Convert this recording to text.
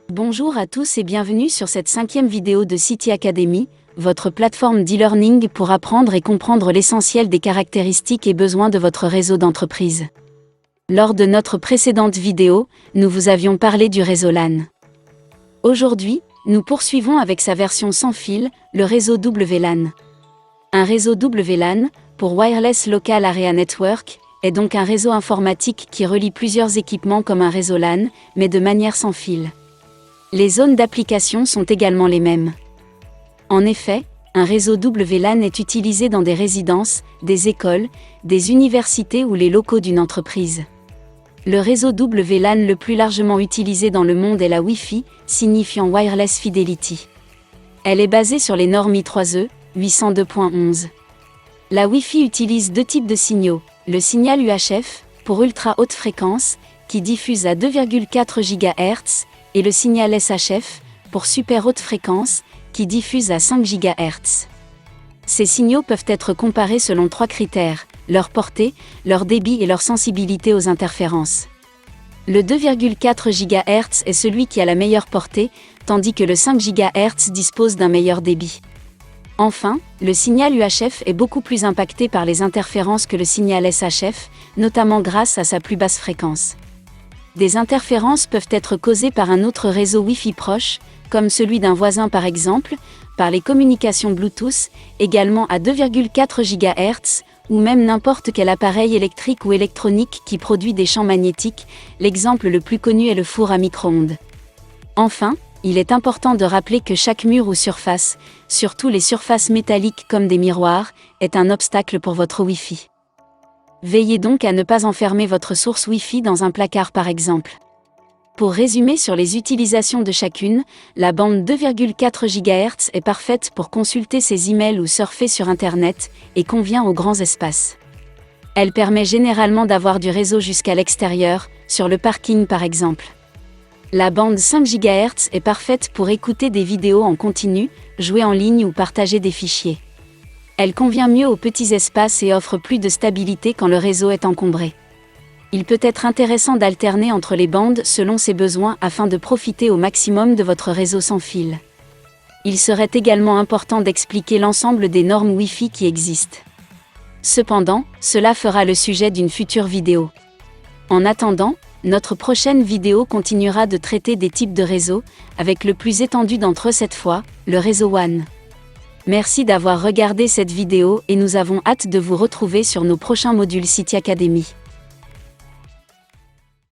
Bonjour à tous et bienvenue sur cette 5e vidéo de City Academy, votre plateforme d'e-learning pour apprendre et comprendre l'essentiel des caractéristiques et besoins de votre réseau d'entreprise. Lors de notre précédente vidéo, nous vous avions parlé du réseau LAN. Aujourd'hui, nous poursuivons avec sa version sans fil, le réseau WLAN. Un réseau WLAN, pour Wireless Local Area Network, est donc un réseau informatique qui relie plusieurs équipements comme un réseau LAN, mais de manière sans fil. Les zones d'application sont également les mêmes. En effet, un réseau WLAN est utilisé dans des résidences, des écoles, des universités ou les locaux d'une entreprise. Le réseau WLAN le plus largement utilisé dans le monde est la Wi-Fi, signifiant Wireless Fidelity. Elle est basée sur les normes I3E, 802.11. La Wi-Fi utilise deux types de signaux, le signal UHF, pour ultra haute fréquence, qui diffuse à 2,4 GHz, et le signal SHF, pour super haute fréquence, qui diffuse à 5 GHz. Ces signaux peuvent être comparés selon trois critères, leur portée, leur débit et leur sensibilité aux interférences. Le 2,4 GHz est celui qui a la meilleure portée, tandis que le 5 GHz dispose d'un meilleur débit. Enfin, le signal UHF est beaucoup plus impacté par les interférences que le signal SHF, notamment grâce à sa plus basse fréquence. Des interférences peuvent être causées par un autre réseau Wi-Fi proche, comme celui d'un voisin par exemple, par les communications Bluetooth, également à 2,4 GHz, ou même n'importe quel appareil électrique ou électronique qui produit des champs magnétiques, l'exemple le plus connu est le four à micro-ondes. Enfin, il est important de rappeler que chaque mur ou surface, surtout les surfaces métalliques comme des miroirs, est un obstacle pour votre Wi-Fi. Veillez donc à ne pas enfermer votre source Wi-Fi dans un placard par exemple. Pour résumer sur les utilisations de chacune, la bande 2,4 GHz est parfaite pour consulter ses emails ou surfer sur Internet, et convient aux grands espaces. Elle permet généralement d'avoir du réseau jusqu'à l'extérieur, sur le parking par exemple. La bande 5 GHz est parfaite pour écouter des vidéos en continu, jouer en ligne ou partager des fichiers. Elle convient mieux aux petits espaces et offre plus de stabilité quand le réseau est encombré. Il peut être intéressant d'alterner entre les bandes selon ses besoins afin de profiter au maximum de votre réseau sans fil. Il serait également important d'expliquer l'ensemble des normes Wi-Fi qui existent. Cependant, cela fera le sujet d'une future vidéo. En attendant, notre prochaine vidéo continuera de traiter des types de réseaux, avec le plus étendu d'entre eux cette fois, le réseau WAN. Merci d'avoir regardé cette vidéo et nous avons hâte de vous retrouver sur nos prochains modules City Academy.